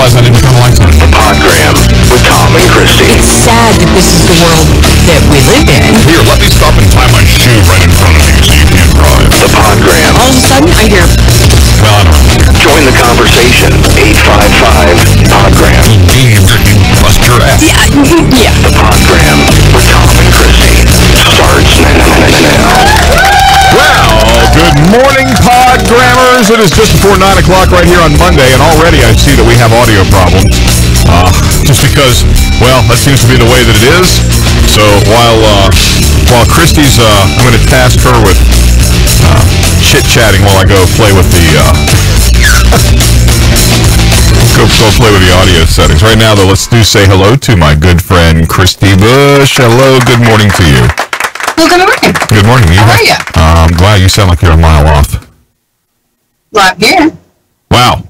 realize I didn't turn the lights on. The Podgram with Tom and Christy. It's sad that this is the world that we live in. Here, let me stop and tie my shoe right in front of you so you can't drive. The Podgram. All of a sudden, I hear... Well, I don't know. Join the conversation. 855-PODGRAM. You bust your ass. Yeah. The Podgram with Tom and Christy starts now. Well, good morning, Podgrammers. It is just before 9 o'clock right here on Monday, and already I see that we have audio problems. Just because, well, that seems to be the way that it is. So while Christy's, I'm going to task her with chit-chatting while I go play with the go play with the audio settings. Right now, though, let's say hello to my good friend Christy Bush. Hello, good morning to you. Well, good morning. Good morning. How are you? Wow, you sound like you're a mile off. Well, I'm here. Wow.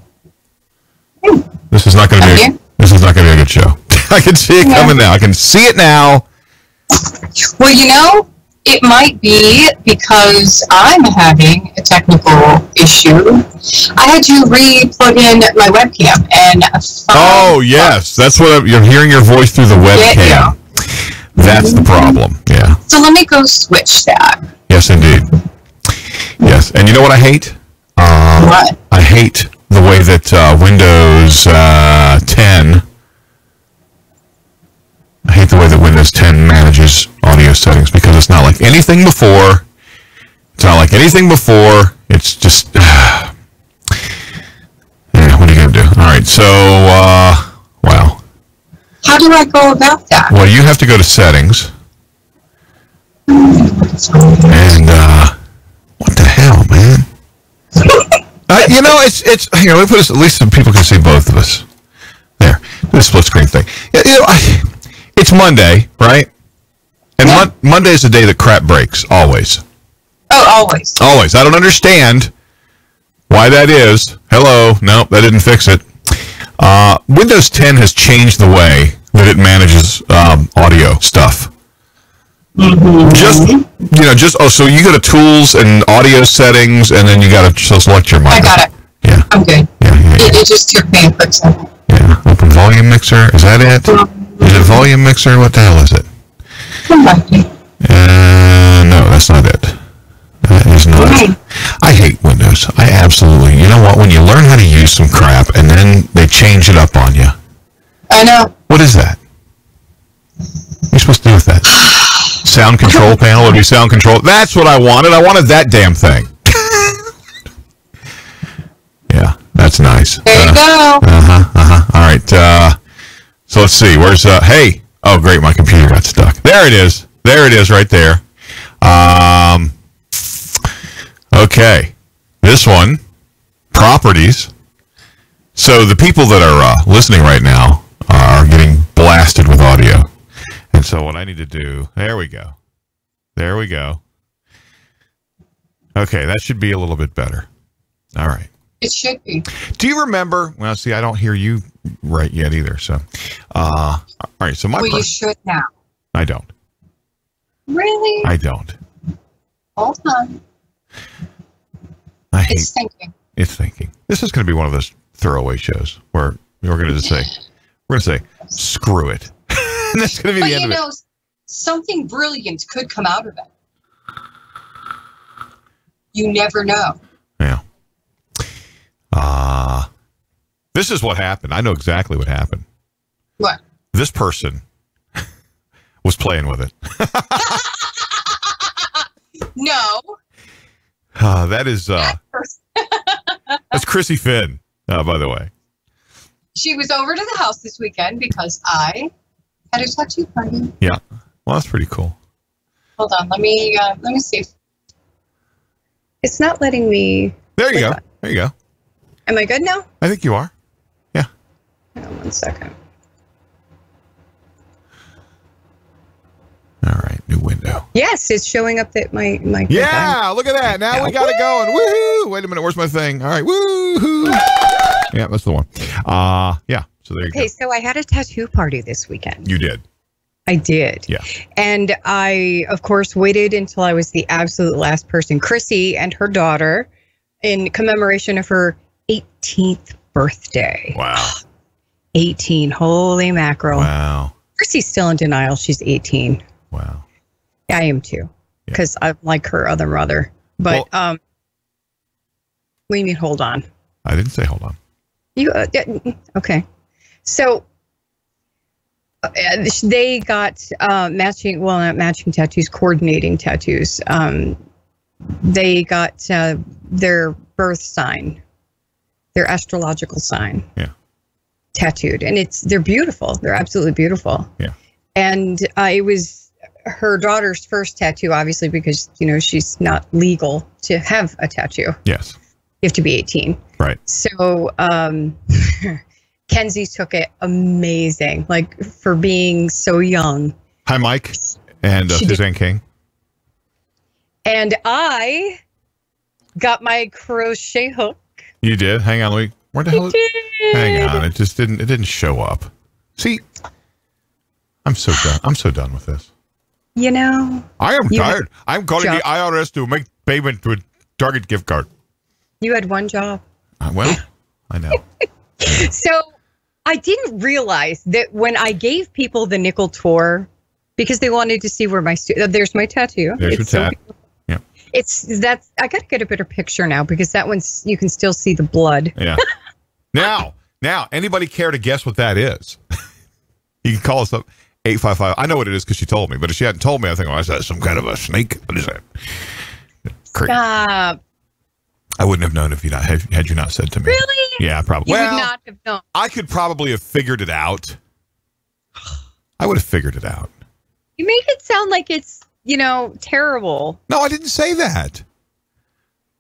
This is not going to be a good show. I can see it coming now. I can see it now. Well, you know, it might be because I'm having a technical issue. I had to re-plug in my webcam and oh, yes. That's what you're hearing your voice through the webcam. Yeah. That's the problem. Yeah. So let me go switch that. Yes, indeed. Yes. And you know what I hate? What? I hate the way that Windows 10... I hate the way that Windows 10 manages audio settings because it's not like anything before. It's not like anything before. It's just... yeah, what are you going to do? All right, so, wow. How do I go about that? Well, you have to go to settings. And, what the hell, man? You know, it's here, let me put this, at least some people can see both of us. There, the split screen thing. You know, it's Monday, right? And Yeah. Monday is the day that crap breaks, always. Oh, always. Always. I don't understand why that is. Hello. Nope, that didn't fix it. Windows 10 has changed the way that it manages audio stuff. Mm-hmm. So you go to tools and audio settings, and then you got to select your mic. I got it. Yeah. I'm good. Yeah. It just took me a quick second. Yeah. Open volume mixer. Is that it? Is it volume mixer? What the hell is it? No, that's not it. That is not it. I hate Windows. I absolutely. You know what? When you learn how to use some crap and then they change it up on you. I know. What is that? What are you supposed to do with that? Sound control panel? Would be sound control. That's what I wanted. I wanted that damn thing. Yeah, that's nice. There you go. All right. So let's see. Where's hey? Oh, great. My computer got stuck. There it is. There it is right there. Okay. This one, properties. So the people that are listening right now are getting blasted with audio. And so what I need to do, there we go. There we go. Okay, that should be a little bit better. All right. It should be. Do you remember? Well, see, I don't hear you right yet either. So, all right. So Well, you should now. I don't. Really? I don't. Hold on. I hate. It's thinking. It's thinking. This is going to be one of those throwaway shows where we're going to say, screw it. And that's going to be the end of it. But you know, something brilliant could come out of it. You never know. Yeah. This is what happened. I know exactly what happened. What? This person was playing with it. No. That is that's Chrissy Finn, by the way. She was over to the house this weekend because I had a tattoo party. Yeah. Well, that's pretty cool. Hold on, let me see. It's not letting me. There you go. There you go. Am I good now? I think you are. Yeah. Hang on 1 second. All right, new window. Yes, it's showing up that my yeah, look at that. Now we got it going. Woohoo! Wait a minute, where's my thing? All right, woohoo! Yeah, that's the one. Yeah. So there you go. Okay, so I had a tattoo party this weekend. You did. I did. Yeah. And I, of course, waited until I was the absolute last person. Chrissy and her daughter, in commemoration of her 18th birthday. Wow. 18. Holy mackerel. Wow. Chrissy's still in denial. She's 18. Wow. I am too. Because I'm like her other mother. But, what do you mean, hold on? I didn't say hold on. You okay. So they got not matching tattoos, coordinating tattoos. They got their birth sign, their astrological sign, tattooed, and they're beautiful. They're absolutely beautiful. Yeah. And it was her daughter's first tattoo, obviously, because she's not legal to have a tattoo. Yes. You have to be 18. Right. So Kenzie took it amazing, like for being so young. Hi, Mike and Suzanne King. And I got my crochet hook. You did? Hang on, where the hell? Hang on, it didn't show up. See, I'm so done. I'm so done with this. I am tired. I'm calling the IRS to make payment to a Target gift card. You had one job. Well, I know. So I didn't realize that when I gave people the nickel tour, because they wanted to see where there's my tattoo. There's your tattoo. Yeah. I got to get a better picture now, because that one's, you can still see the blood. Yeah. Now, anybody care to guess what that is? You can call us up 855. I know what it is because she told me, but if she hadn't told me, I think, is that some kind of a snake? What is that? Crazy. Stop. I wouldn't have known if had you not said to me. Really? Yeah, probably. You would not have known. I could probably have figured it out. I would have figured it out. You make it sound like it's, terrible. No, I didn't say that.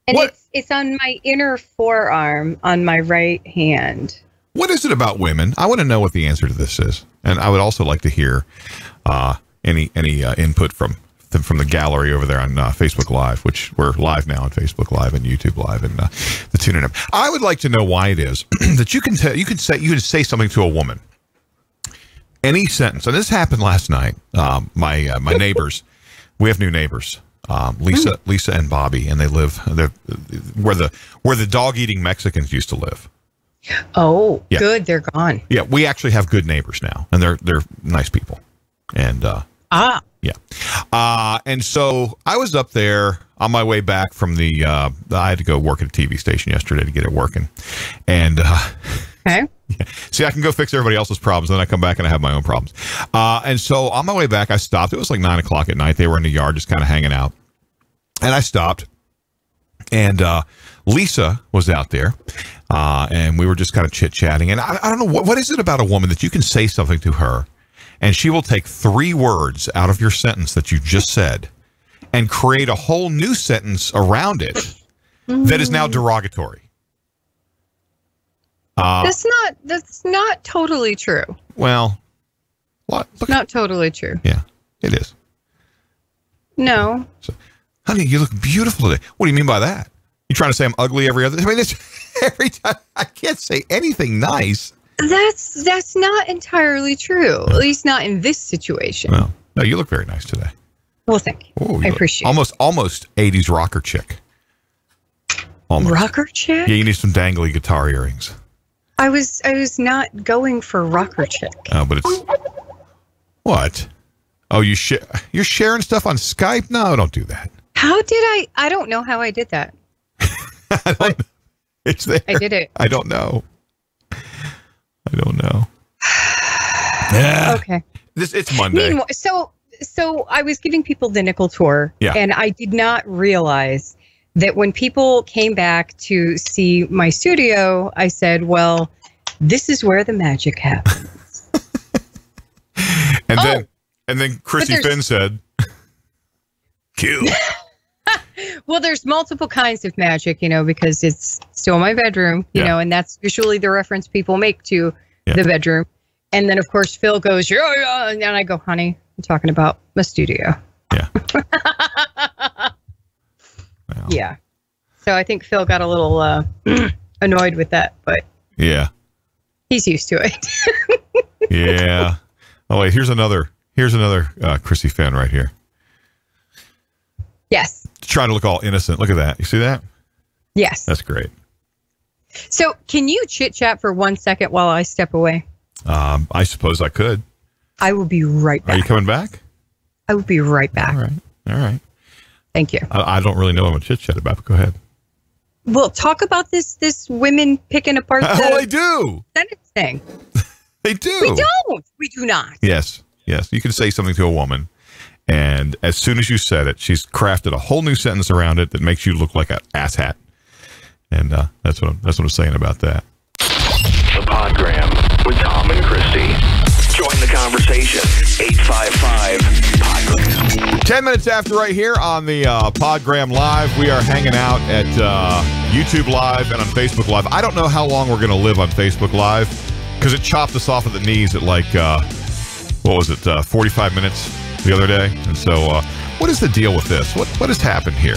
And it's on my inner forearm on my right hand. What is it about women? I want to know what the answer to this is. And I would also like to hear any input from the gallery over there on Facebook Live, which we're live now on Facebook Live and YouTube Live and the TuneIn app. I would like to know why it is that you can say something to a woman, any sentence. And this happened last night. My neighbors, we have new neighbors, Lisa and Bobby, and they live where the dog eating Mexicans used to live. Oh, yeah. Good. They're gone. Yeah, we actually have good neighbors now, and they're nice people. And yeah. And so I was up there on my way back from I had to go work at a TV station yesterday to get it working. And okay. Yeah. See, I can go fix everybody else's problems, then I come back and I have my own problems. And so on my way back, I stopped. It was like 9 o'clock at night. They were in the yard just kind of hanging out. And I stopped. And Lisa was out there. And we were just kind of chit-chatting. And I don't know, what is it about a woman that you can say something to her, and she will take 3 words out of your sentence that you just said and create a whole new sentence around it that is now derogatory. That's not totally true. Well, what? It's not totally true. Yeah, it is. No. So, honey, you look beautiful today. What do you mean by that? You trying to say I'm ugly every other? I mean, every time I can't say anything nice. That's not entirely true. At least not in this situation. Well, no, you look very nice today. Well, thank you. Oh, I appreciate it. Almost 80s rocker chick. Almost. Rocker chick? Yeah, you need some dangly guitar earrings. I was not going for rocker chick. Oh, but it's what? Oh, you're sharing stuff on Skype? No, don't do that. How did I don't know how I did that. It's there. I did it. I don't know. Yeah. Okay. It's Monday. So I was giving people the nickel tour, and I did not realize that when people came back to see my studio, I said, well, this is where the magic happens. and then Chrissy Finn said, kill. Well, there's multiple kinds of magic, because it's still my bedroom, you know, and that's usually the reference people make to the bedroom. And then, of course, Phil goes, yeah, and then I go, honey, I'm talking about my studio. Yeah. Well. Yeah. So I think Phil got a little annoyed with that, but yeah, he's used to it. Yeah. Oh, wait, here's another Chrissy fan right here. Yes. Trying to look all innocent. Look at that. You see that? Yes. That's great. So can you chit chat for 1 second while I step away? I suppose I could. I will be right back. Are you coming back? I will be right back. All right. Thank you. I don't really know what I'm chit-chat about, but go ahead. Well, talk about this women picking apart the they do. Senate thing. They do. We don't. We do not. Yes. You can say something to a woman, and as soon as you said it, she's crafted a whole new sentence around it that makes you look like an asshat. And that's what I'm saying about that. The Podgram with Tom and Christy. Join the conversation. 855-PODGRAM. 10 minutes after right here on the Podgram Live. We are hanging out at YouTube Live and on Facebook Live. I don't know how long we're going to live on Facebook Live because it chopped us off at the knees at like, 45 minutes the other day. And so what is the deal with this? What has happened here?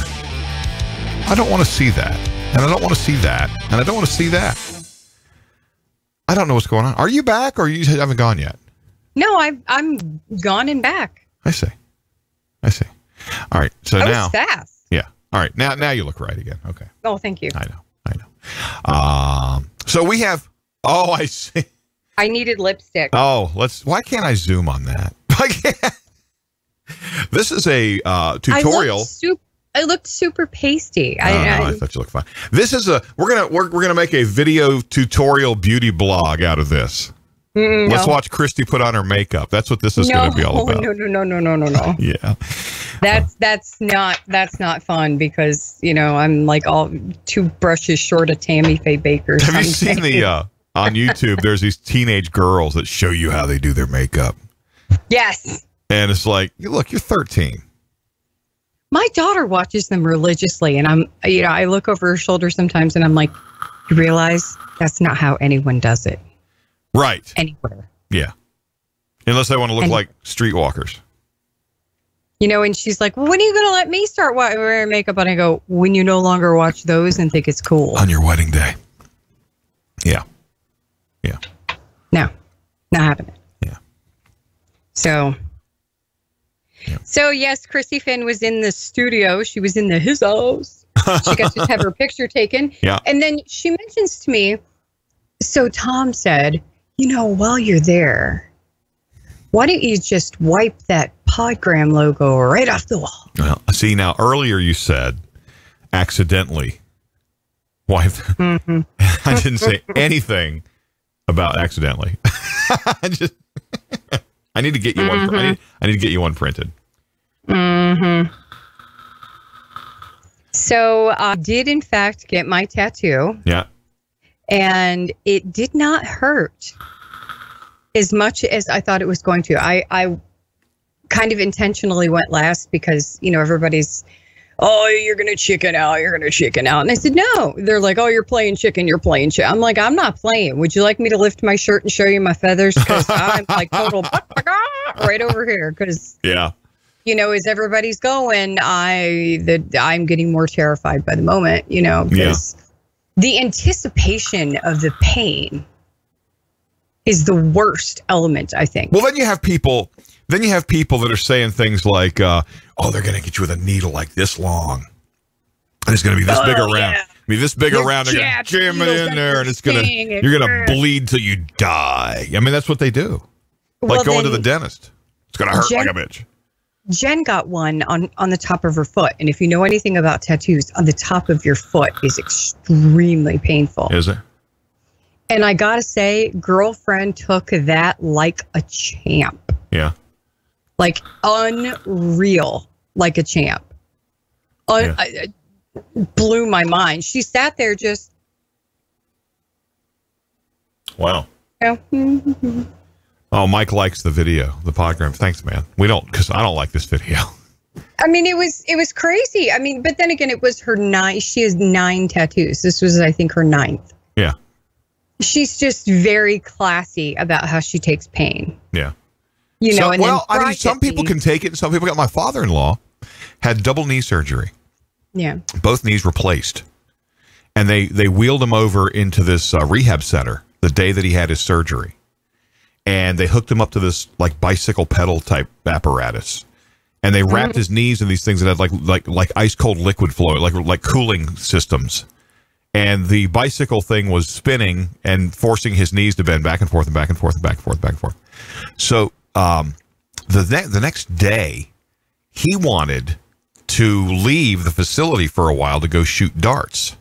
I don't want to see that. And I don't want to see that. And I don't want to see that. I don't know what's going on. Are you back or you haven't gone yet? No, I'm gone and back. I see. All right. So that now. was fast. Yeah. All right. Now you look right again. Okay. Oh, thank you. I know. So we have. Oh, I see. I needed lipstick. Oh, why can't I zoom on that? This is a tutorial. I looked super pasty. I thought you looked fine. This is we're gonna make a video tutorial beauty blog out of this. Let's watch Christy put on her makeup. That's what this is going to be all about. No. Yeah. That's not fun because, I'm like all 2 brushes short of Tammy Faye Baker's. Have you seen on YouTube, there's these teenage girls that show you how they do their makeup. Yes. And it's like, look, you're 13. My daughter watches them religiously. And I look over her shoulder sometimes and I'm like, you realize that's not how anyone does it. Right. Anywhere. Yeah. Unless they want to look like streetwalkers. And she's like, well, when are you going to let me start wearing makeup? And I go, when you no longer watch those and think it's cool. On your wedding day. Yeah. No, not happening. Yeah. So yes, Chrissy Finn was in the studio. She was in his house. She got to have her picture taken. Yeah. And then she mentions to me, so Tom said, while you're there, why don't you just wipe that Podgram logo right off the wall? Well, see, now earlier you said accidentally wipe. Mm-hmm. I didn't say anything about accidentally. I need to get you one. I need to get you one printed. Mm-hmm. So I did, in fact, get my tattoo. Yeah. And it did not hurt as much as I thought it was going to. I kind of intentionally went last because, everybody's, oh, you're going to chicken out. And I said, no. They're like, oh, you're playing chicken. I'm like, I'm not playing. Would you like me to lift my shirt and show you my feathers? Because I'm like total right over here. Because, as everybody's going, I'm getting more terrified by the moment, because the anticipation of the pain is the worst element, I think. Well, then you have people that are saying things like, they're going to get you with a needle like this long. And it's going to be this big around. Yeah. This big around. They're going to jam it in there, and you're going to bleed till you die. I mean, that's what they do. Like going to the dentist. It's going to hurt like a bitch. Jen got one on the top of her foot. And if you know anything about tattoos, on the top of your foot is extremely painful. Is it? And I got to say, girlfriend took that like a champ. Yeah. Like unreal, like a champ. Blew my mind. She sat there just. Wow. Oh, Mike likes the video, the Podgram. Thanks, man. We don't, because I don't like this video. I mean, it was crazy. I mean, but then again, it was her 9. She has 9 tattoos. This was, I think, her 9th. Yeah. She's just very classy about how she takes pain. Yeah. And some people can take it, and some people got. My father-in-law had double knee surgery. Yeah. Both knees replaced. And they wheeled him over into this rehab center the day that he had his surgery. And they hooked him up to this like bicycle pedal type apparatus. And they wrapped his knees in these things that had like ice cold liquid flow, like cooling systems. and the bicycle thing was spinning and forcing his knees to bend back and forth and back and forth and back and forth, back and forth. So the next day, he wanted to leave the facility for a while to go shoot darts.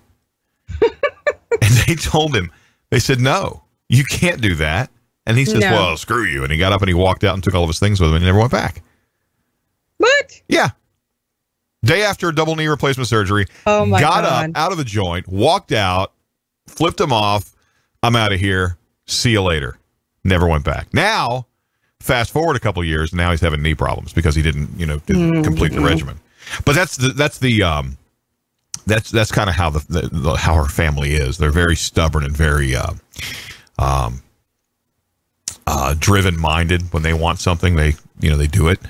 And they told him, they said, no, you can't do that. And he says, well, screw you. And he got up and he walked out and took all of his things with him and he never went back. What? Yeah. Day after double knee replacement surgery, got up out of the joint, walked out, flipped him off. I'm out of here. See you later. Never went back. Now, fast forward a couple of years, now he's having knee problems because he didn't complete the regimen. But that's kind of how how her family is. They're very stubborn and very driven-minded. When they want something, they do it.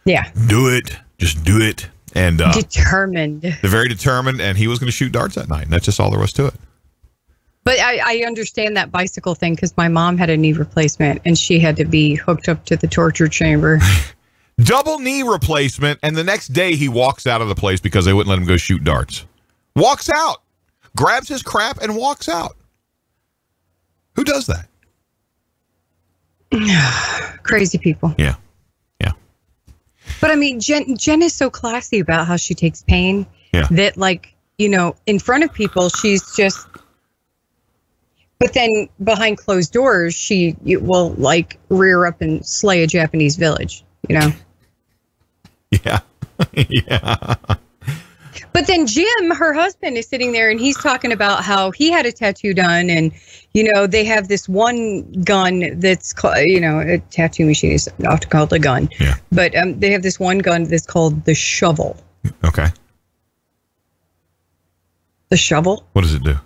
Yeah. Do it. Just do it. And determined. They're very determined, and he was going to shoot darts that night, and that's just all there was to it. But I understand that bicycle thing because my mom had a knee replacement, and she had to be hooked up to the torture chamber. Double knee replacement, and the next day he walks out of the place because they wouldn't let him go shoot darts. Walks out. Grabs his crap and walks out. Who does that? Crazy people. Yeah. Yeah. But I mean, Jen is so classy about how she takes pain that, like, in front of people, she's just. But then behind closed doors, she will like rear up and slay a Japanese village, Yeah. Yeah. But then Jim, her husband, is sitting there and he's talking about how he had a tattoo done. And, they have this one gun that's, a tattoo machine is often called a gun. Yeah. But they have this one gun that's called the shovel. Okay. The shovel? What does it do?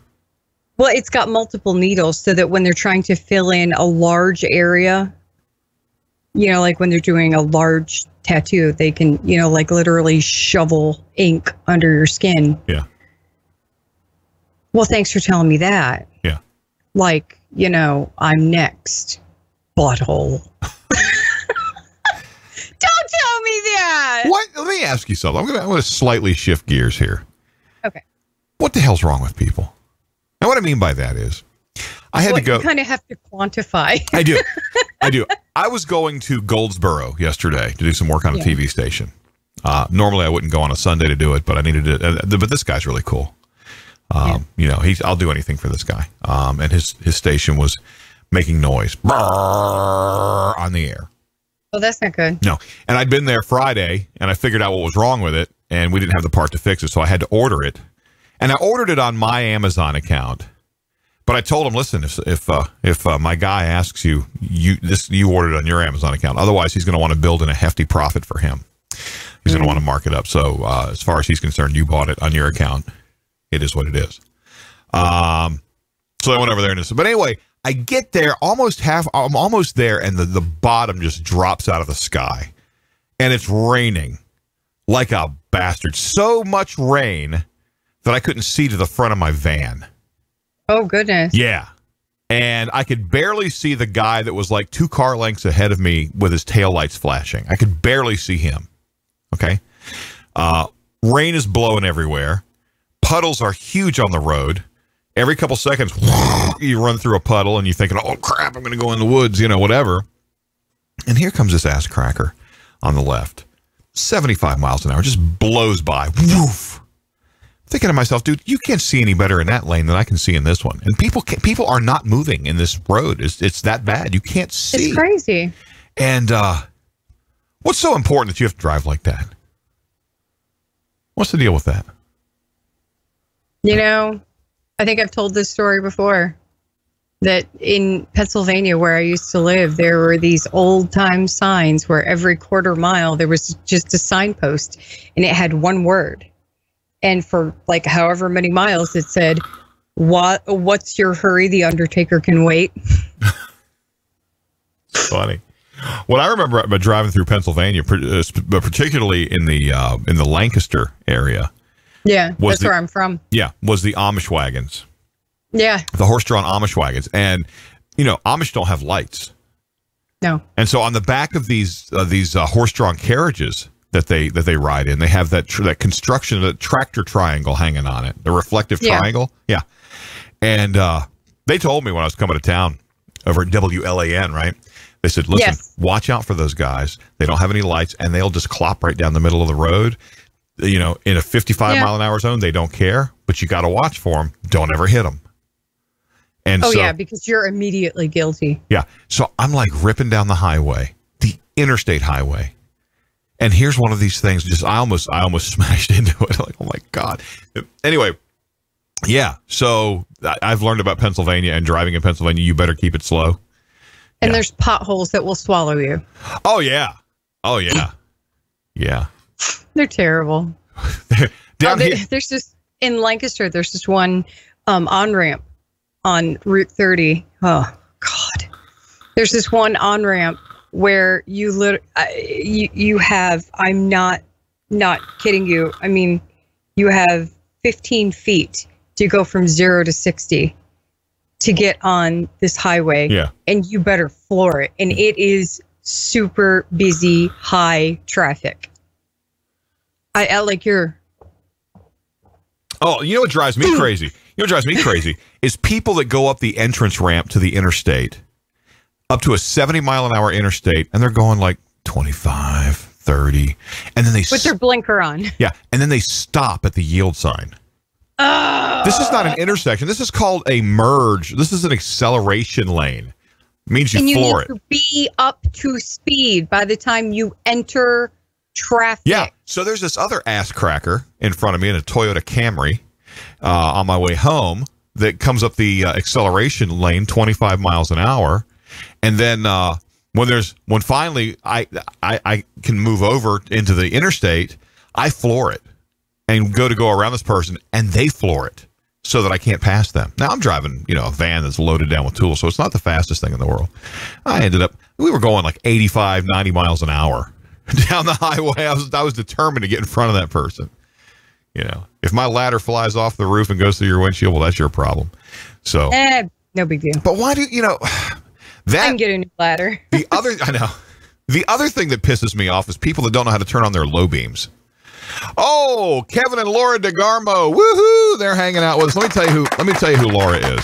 Well, it's got multiple needles so that when they're trying to fill in a large area, like when they're doing a large tattoo, they can, like literally shovel ink under your skin. Yeah. Well, thanks for telling me that. Yeah. Like, I'm next. Butthole. Don't tell me that. What? Let me ask you something. I'm going to slightly shift gears here. Okay. What the hell's wrong with people? Now, what I mean by that is, I had to go. You kind of have to quantify. I do. I was going to Goldsboro yesterday to do some work on a TV station. Normally, I wouldn't go on a Sunday to do it, but I needed it. But this guy's really cool. I'll do anything for this guy. And his station was making noise on the air. Well, that's not good. No. And I'd been there Friday, and I figured out what was wrong with it, and we didn't have the part to fix it, so I had to order it. And I ordered it on my Amazon account. But I told him, listen, if my guy asks you ordered it on your Amazon account. Otherwise, he's going to want to build in a hefty profit for him. He's going to want to mark it up. So as far as he's concerned, you bought it on your account. It is what it is. So I went over there and but anyway, I get there I'm almost there, and the bottom just drops out of the sky, and it's raining like a bastard. So much rain that I couldn't see to the front of my van. Oh, goodness. Yeah. And I could barely see the guy that was like 2 car lengths ahead of me with his taillights flashing. I could barely see him. Okay. Rain is blowing everywhere. Puddles are huge on the road. Every couple seconds, you run through a puddle and you're thinking, oh, crap, I'm going to go in the woods, whatever. And here comes this ass cracker on the left. 75 miles an hour, just blows by. Woof. Thinking to myself, dude, you can't see any better in that lane than I can see in this one. And people are not moving in this road. It's that bad. You can't see. It's crazy. And what's so important that you have to drive like that? What's the deal with that? I think I've told this story before. That in Pennsylvania, where I used to live, there were these old time signs where every quarter mile there was just a signpost, and it had one word. And for like however many miles, it said, "What's your hurry? The Undertaker can wait." Funny. What I remember about driving through Pennsylvania, particularly in the Lancaster area. Yeah, that's where I'm from. Yeah, was the Amish wagons. Yeah. The horse-drawn Amish wagons. And, Amish don't have lights. No. And so on the back of these horse-drawn carriages, that they ride in. They have that construction, that tractor triangle hanging on it, the reflective triangle. Yeah. And they told me when I was coming to town over at WLAN, right? They said, listen, watch out for those guys. They don't have any lights, and they'll just clop right down the middle of the road. You know, in a 55 mile an hour zone, they don't care, but you got to watch for them. Don't ever hit them. And because you're immediately guilty. Yeah. So I'm like ripping down the highway, the interstate highway. And here's one of these things. I almost smashed into it. Like, oh my God. Anyway. Yeah. So I've learned about Pennsylvania, and driving in Pennsylvania, you better keep it slow. And there's potholes that will swallow you. Oh yeah. Oh yeah. Yeah. They're terrible. There's just in Lancaster. There's this one on-ramp on Route 30. Oh God. There's this one on-ramp where you have. I'm not kidding you. I mean, you have 15 feet to go from 0 to 60 to get on this highway. Yeah. And you better floor it. And it is super busy, high traffic. I like your. Oh, you know what drives me crazy? Is people that go up the entrance ramp to the interstate, up to a 70 mile an hour interstate, and they're going like 25, 30, and then they with their blinker on. Yeah, and then they stop at the yield sign. This is not an intersection. This is called a merge. This is an acceleration lane. It means you floor it. You need to be up to speed by the time you enter traffic. Yeah. So there's this other ass cracker in front of me in a Toyota Camry on my way home that comes up the acceleration lane 25 miles an hour. And then when finally I can move over into the interstate, I floor it and go around this person, and they floor it so that I can't pass them. Now I'm driving, a van that's loaded down with tools, so it's not the fastest thing in the world. We were going like 85, 90 miles an hour down the highway. I was determined to get in front of that person. If my ladder flies off the roof and goes through your windshield, well, that's your problem. So no big deal. But why do I can get a new ladder. The other thing that pisses me off is people that don't know how to turn on their low beams. Oh, Kevin and Laura DeGarmo, woohoo! They're hanging out with us. Let me tell you who Laura is.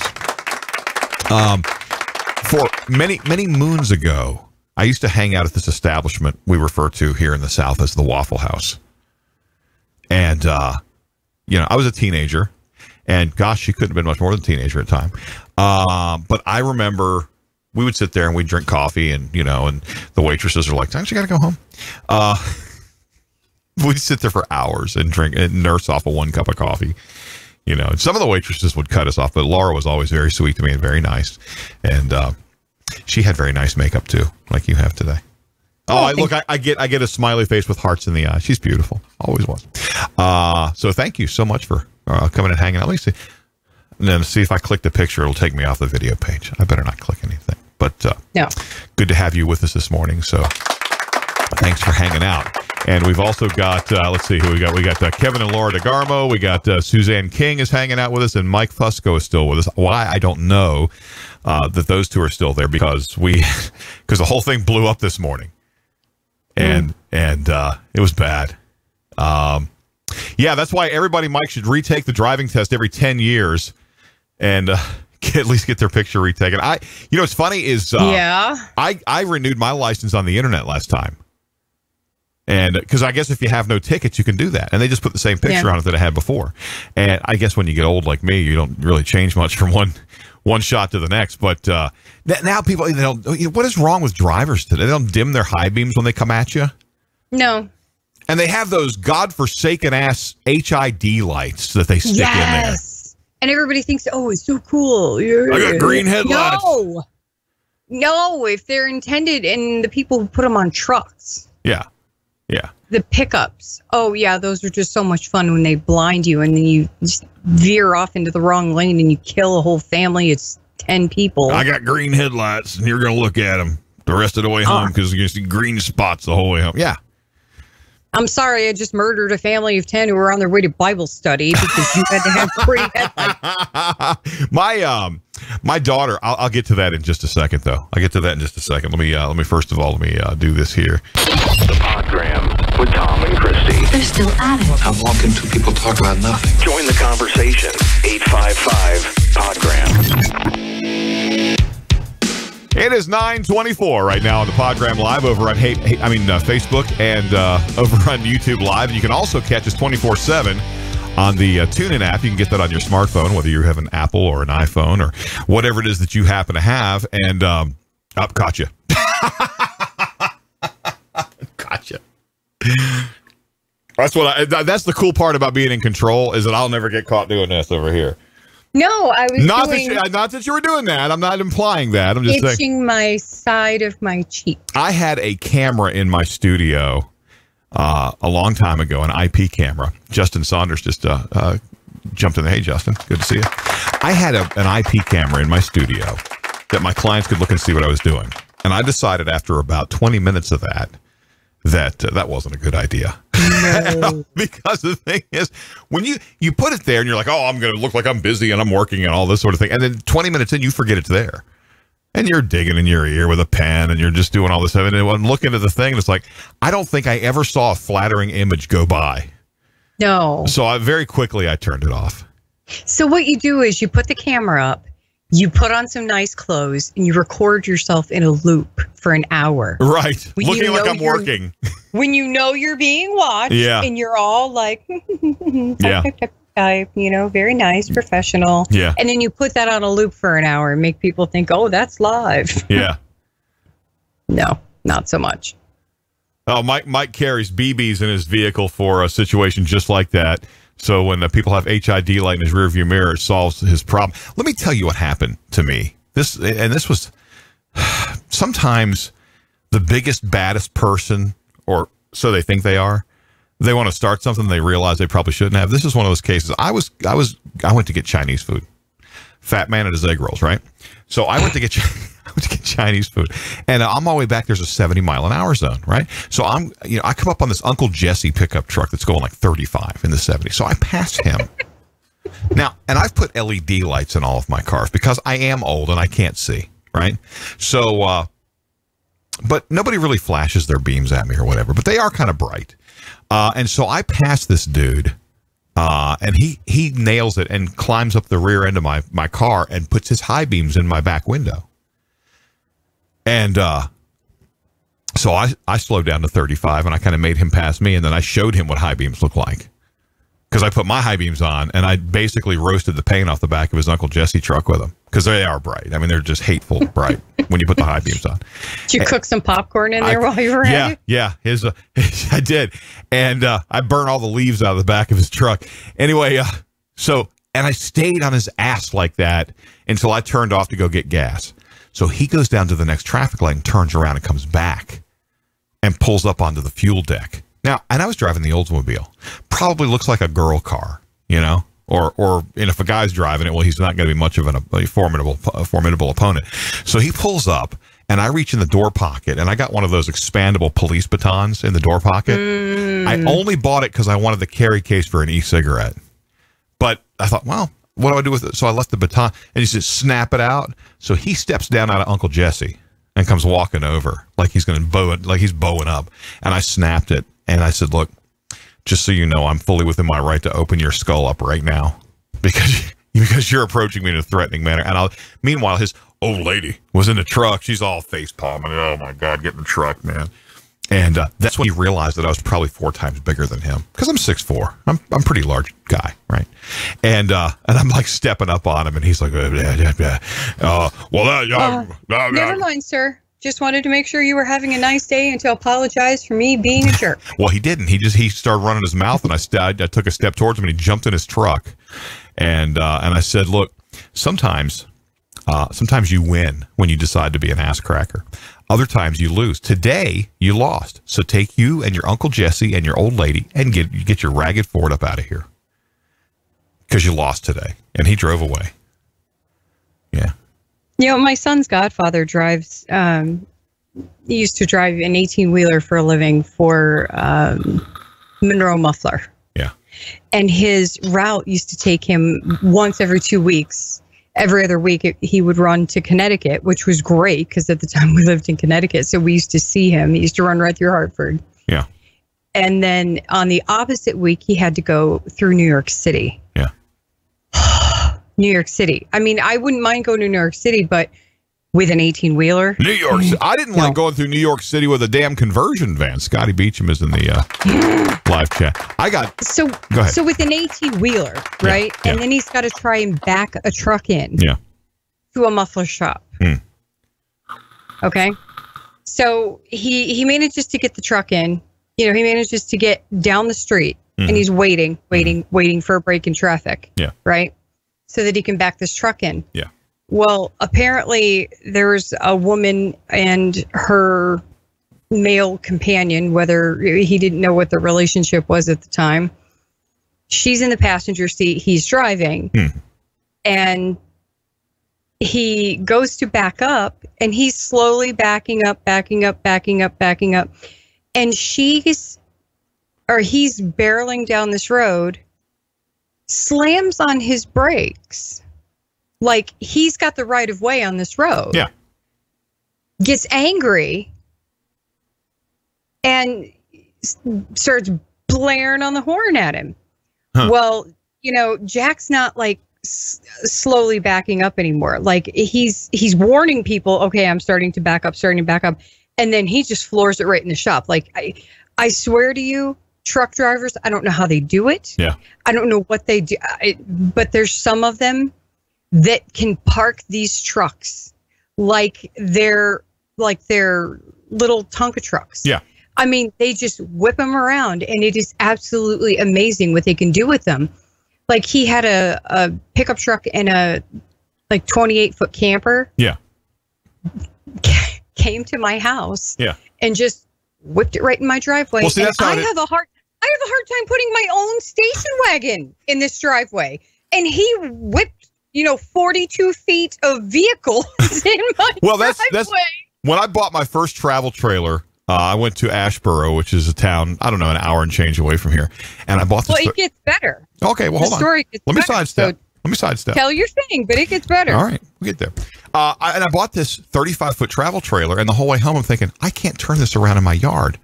For many moons ago, I used to hang out at this establishment we refer to here in the South as the Waffle House. And I was a teenager, and gosh, she couldn't have been much more than a teenager at the time. But I remember we would sit there and we'd drink coffee, and and the waitresses are like, "Don't you got to go home?" We'd sit there for hours and drink and nurse off of one cup of coffee. Some of the waitresses would cut us off, but Laura was always very sweet to me and very nice. And she had very nice makeup too, like you have today. I get a smiley face with hearts in the eye. She's beautiful. Always was. So thank you so much for coming and hanging out. Let me see. And then see if I click the picture, it'll take me off the video page. I better not click anything. But no. Good to have you with us this morning. So thanks for hanging out. And we've also got, let's see who we got. We got Kevin and Laura DeGarmo. We got Suzanne King is hanging out with us, and Mike Fusco is still with us. Why? I don't know that those two are still there because the whole thing blew up this morning. And it was bad. That's why everybody, Mike, should retake the driving test every 10 years and at least get their picture retaken. What's funny is I renewed my license on the internet last time. And because I guess if you have no tickets, you can do that. And they just put the same picture on it that I had before. And I guess when you get old like me, you don't really change much from one shot to the next. But now people, they don't. What is wrong with drivers today? They don't dim their high beams when they come at you. No. And they have those godforsaken ass HID lights that they stick in there. And everybody thinks, it's so cool. I got green headlights. No, if they're intended, and the people who put them on trucks. Yeah. The pickups. Oh, yeah, those are just so much fun when they blind you and then you just veer off into the wrong lane and you kill a whole family. It's 10 people. I got green headlights, and you're going to look at them the rest of the way home because you're going to see green spots the whole way home. Yeah. I'm sorry, I just murdered a family of 10 who were on their way to Bible study because you had to have green headlights. My daughter, I'll get to that in just a second, though. I'll get to that in just a second. Let me first of all, do this here. The Podgram with Tom and Christy. They're still at it. I'm walking two people talk about nothing. Join the conversation. 855-PODGRAM. It is 9:24 right now on the Podgram Live over on Facebook and over on YouTube Live. You can also catch us 24/7 on the TuneIn app. You can get that on your smartphone, whether you have an Apple or an iPhone or whatever it is that you happen to have. And caught you. Gotcha. That's the cool part about being in control, is that I'll never get caught doing this over here. No, I was not that you were doing that. I'm not implying that. I'm just itching saying. My side of my cheek. I had a camera in my studio a long time ago, an IP camera. Justin Saunders just jumped in. Hey, Justin, good to see you. I had an IP camera in my studio that my clients could look and see what I was doing. And I decided after about 20 minutes of that wasn't a good idea. No. Because the thing is, when you put it there and you're like, oh, I'm going to look like I'm busy and I'm working and all this sort of thing. And then 20 minutes in, you forget it's there. And you're digging in your ear with a pen and you're just doing all this stuff. And I'm looking at the thing and it's like, I don't think I ever saw a flattering image go by. No. So very quickly I turned it off. So what you do is you put the camera up, you put on some nice clothes, and you record yourself in a loop for an hour. Right. Looking like I'm working. When you know you're being watched, yeah. And you're all like, yeah. type, very nice, professional. Yeah. And then you put that on a loop for an hour and make people think, oh, that's live. Yeah. No, not so much. Oh, Mike carries BBs in his vehicle for a situation just like that. So when the people have HID light in his rearview mirror, it solves his problem. Let me tell you what happened to me. This was sometimes the biggest, baddest person, or so they think they are. They want to start something they realize they probably shouldn't have. This is one of those cases. I went to get Chinese food. Fat man at his egg rolls, right? So I went to get Chinese food, and on my way back, there's a 70-mile-an-hour zone, right? So I come up on this Uncle Jesse pickup truck that's going like 35 in the 70. So I pass him. Now, and I've put LED lights in all of my cars because I am old and I can't see, right? So, but nobody really flashes their beams at me or whatever, but they are kind of bright. And so I pass this dude. And he nails it and climbs up the rear end of my car and puts his high beams in my back window. And so I slowed down to 35 and I kind of made him pass me. And then I showed him what high beams look like, because I put my high beams on and I basically roasted the paint off the back of his Uncle Jesse truck with them, because they are bright. I mean, they're just hateful bright when you put the high beams on. Did you cook some popcorn in there while you were at it? Yeah. I did. And I burnt all the leaves out of the back of his truck. Anyway, and I stayed on his ass like that until I turned off to go get gas. So he goes down to the next traffic light and turns around and comes back and pulls up onto the fuel deck. Now, and I was driving the Oldsmobile. Probably looks like a girl car, or if a guy's driving it, well, he's not going to be much of a formidable opponent. So he pulls up, and I reach in the door pocket, and I got one of those expandable police batons in the door pocket. I only bought it because I wanted the carry case for an e-cigarette. But I thought, well, what do I do with it? So I left the baton, and he says, snap it out. So he steps down out of Uncle Jesse and comes walking over like he's going to bow it, like he's bowing up. And I snapped it, and I said, look, just so you know, I'm fully within my right to open your skull up right now because you're approaching me in a threatening manner. And meanwhile, his old lady was in the truck. She's all face palming. Oh my God, get in the truck, man. And that's when he realized that I was probably 4 times bigger than him, because I'm 6'4". I'm a pretty large guy, right? And I'm like stepping up on him, and he's like, never mind, sir. Just wanted to make sure you were having a nice day and to apologize for me being a jerk. Well, he didn't. He started running his mouth, and I took a step towards him, and he jumped in his truck. And I said, look, sometimes you win when you decide to be an ass cracker. Other times you lose. Today, you lost. So take you and your Uncle Jesse and your old lady and get your ragged Ford up out of here, because you lost today. And he drove away. Yeah. My son's godfather drives, he used to drive an 18-wheeler for a living for Monroe Muffler. Yeah. And his route used to take him once every 2 weeks. Every other week, he would run to Connecticut, which was great because at the time we lived in Connecticut. So we used to see him. He used to run right through Hartford. Yeah. And then on the opposite week, he had to go through New York City. Yeah. New York City. I mean, I wouldn't mind going to New York City, but with an 18-wheeler. New York. I didn't like going through New York City with a damn conversion van. Scotty Beecham is in the live chat. Go ahead. So with an 18-wheeler, right? Yeah. And then he's got to try and back a truck in to a muffler shop. Okay. So he manages to get the truck in. He manages to get down the street, and he's waiting for a break in traffic. Yeah. Right. So that he can back this truck in. Yeah. Well, apparently there's a woman and her male companion, whether he didn't know what the relationship was at the time. She's in the passenger seat. He's driving. And he goes to back up, and he's slowly backing up. And he's barreling down this road, slams on his brakes. Like, he's got the right of way on this road. Yeah. Gets angry and starts blaring on the horn at him. Well, Jack's not like slowly backing up anymore. Like, he's warning people, okay, I'm starting to back up. And then he just floors it right in the shop. Like, I swear to you, truck drivers, I don't know how they do it. Yeah. I don't know what they do. But there's some of them that can park these trucks like they're little Tonka trucks. Yeah. I mean, they just whip them around, and it is absolutely amazing what they can do with them. Like, he had a pickup truck and a 28-foot camper. Yeah. Came to my house. Yeah. And just whipped it right in my driveway. Well, see, that's I have a hard time putting my own station wagon in this driveway. And he whipped 42 feet of vehicles in my driveway. That's when I bought my first travel trailer. I went to Ashboro, which is a town, I don't know, an hour and change away from here. And I bought this. Well, it gets better. Okay, well, hold on. Let me sidestep. Tell your thing, but it gets better. All right, we'll get there. And I bought this 35-foot travel trailer, and the whole way home I'm thinking, I can't turn this around in my yard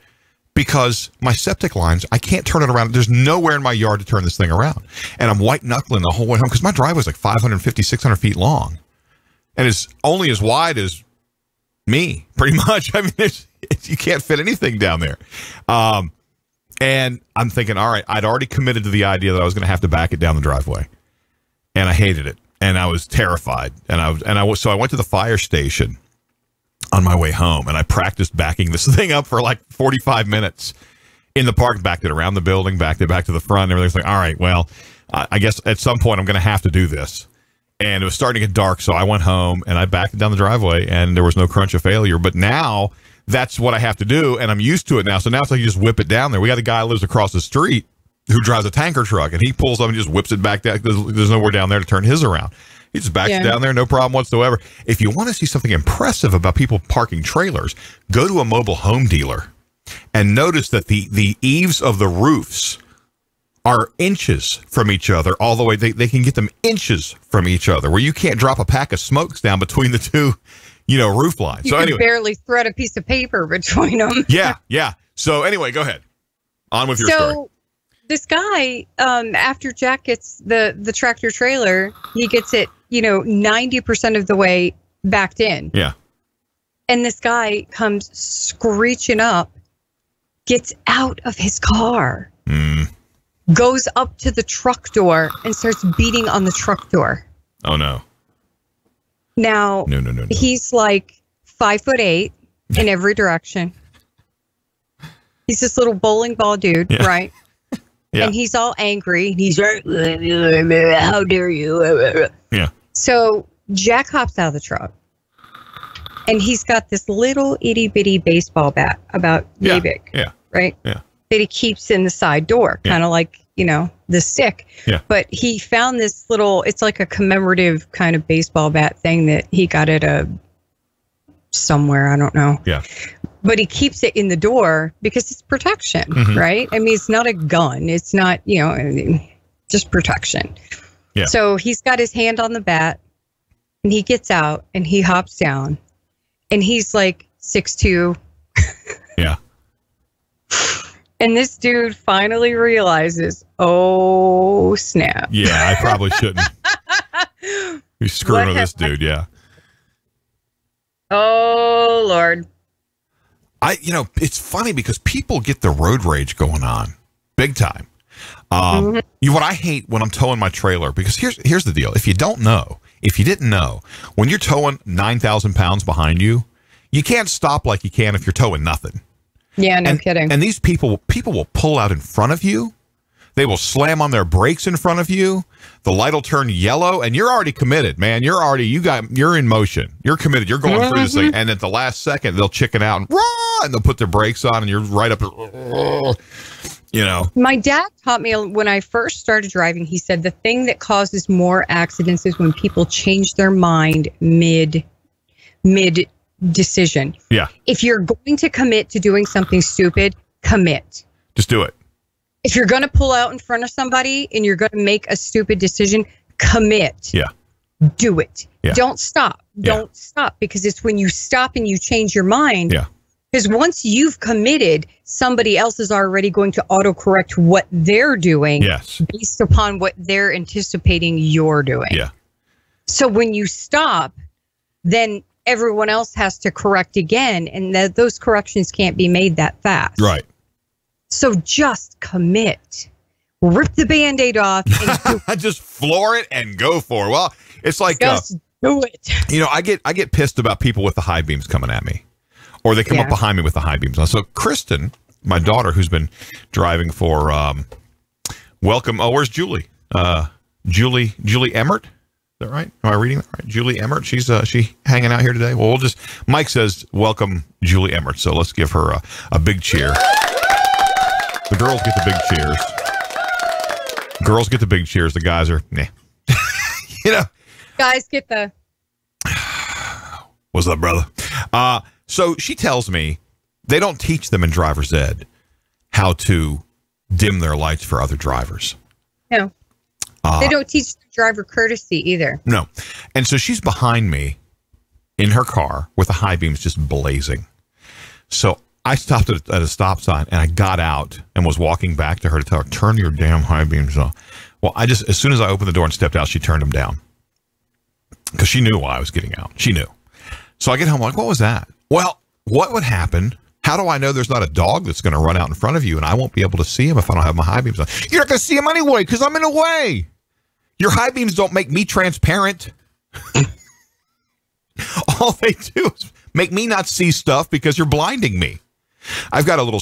because my septic lines, I can't turn it around. There's nowhere in my yard to turn this thing around. And I'm white-knuckling the whole way home because my driveway is like 550, 600 feet long. And it's only as wide as me, pretty much. I mean, you can't fit anything down there. And I'm thinking, all right, I'd already committed to the idea that I was going to have to back it down the driveway. And I hated it. And I was terrified. So I went to the fire station on my way home, and I practiced backing this thing up for like 45 minutes in the park, backed it around the building, backed it back to the front, and everything's like, all right, well, I guess at some point I'm going to have to do this. And it was starting to get dark, so I went home, and I backed it down the driveway, and there was no crunch of failure. But now that's what I have to do, and I'm used to it now. So now it's like you just whip it down there. We got a guy who lives across the street who drives a tanker truck, and he pulls up and just whips it back down. There's nowhere down there to turn his around. He just backs it down there, no problem whatsoever. If you want to see something impressive about people parking trailers, go to a mobile home dealer and notice that the eaves of the roofs are inches from each other all the way. They can get them inches from each other where you can't drop a pack of smokes down between the two, roof lines. You can barely thread a piece of paper between them. Yeah. So anyway, go ahead. On with your story. So this guy, after Jack gets the tractor trailer, he gets it, 90% of the way backed in. Yeah. And this guy comes screeching up, gets out of his car, goes up to the truck door and starts beating on the truck door. Oh, no. Now, No. He's like 5'8" in every direction. He's this little bowling ball dude, right? Yeah. And he's all angry. He's like, how dare you? Yeah. So Jack hops out of the truck, and he's got this little itty bitty baseball bat about yay big. Yeah. Right? Yeah. That he keeps in the side door, kind of like, the stick. Yeah. But he found this it's like a commemorative kind of baseball bat thing that he got at somewhere, I don't know. Yeah. But he keeps it in the door because it's protection, right? I mean, it's not a gun. It's not, just protection. Yeah. So he's got his hand on the bat, and he gets out, and he hops down, and he's like 6'2". Yeah. And this dude finally realizes, oh, snap. Yeah, I probably shouldn't. You're screwing with this dude, yeah. Oh, Lord. It's funny because people get the road rage going on big time. What I hate when I'm towing my trailer, because here's the deal. If you didn't know, when you're towing 9,000 pounds behind you, you can't stop like you can if you're towing nothing. Yeah, no kidding. And these people will pull out in front of you. They will slam on their brakes in front of you. The light will turn yellow, and you're already committed, man. You're in motion. You're committed. You're going through this thing, and at the last second, they'll chicken out and they'll put their brakes on, and you're right up. My dad taught me when I first started driving. He said the thing that causes more accidents is when people change their mind mid decision. Yeah. If you're going to commit to doing something stupid, commit. Just do it. If you're going to pull out in front of somebody and you're going to make a stupid decision, commit. Yeah. Do it. Yeah. Don't stop. Don't stop, because it's when you stop and you change your mind. Yeah. Because once you've committed, somebody else is already going to autocorrect what they're doing based upon what they're anticipating you're doing. Yeah. So when you stop, then everyone else has to correct again, and those corrections can't be made that fast. Right. So just commit. Rip the Band-Aid off. And just floor it and go for it. Well, it's like just do it. I get pissed about people with the high beams coming at me, or they come up behind me with the high beams. So Kristen, my daughter, who's been driving for Welcome. Oh, where's Julie? Julie Emmert. Is that right? Am I reading that right? Julie Emmert. She's she hanging out here today. Well, Mike says welcome Julie Emmert. So let's give her a big cheer. The girls get the big cheers. Girls get the big cheers. The guys are, nah. Guys get the. What's up, brother? So she tells me they don't teach them in driver's ed how to dim their lights for other drivers. No. They don't teach the driver courtesy either. No. And so she's behind me in her car with the high beams just blazing. So I stopped at a stop sign, and I got out and was walking back to her to tell her, turn your damn high beams off. Well, as soon as I opened the door and stepped out, she turned them down because she knew why I was getting out. She knew. So I get home, like, what was that? Well, what would happen? How do I know there's not a dog that's going to run out in front of you and I won't be able to see him if I don't have my high beams on? You're not going to see him anyway because I'm in the way. Your high beams don't make me transparent. All they do is make me not see stuff because you're blinding me. I've got a little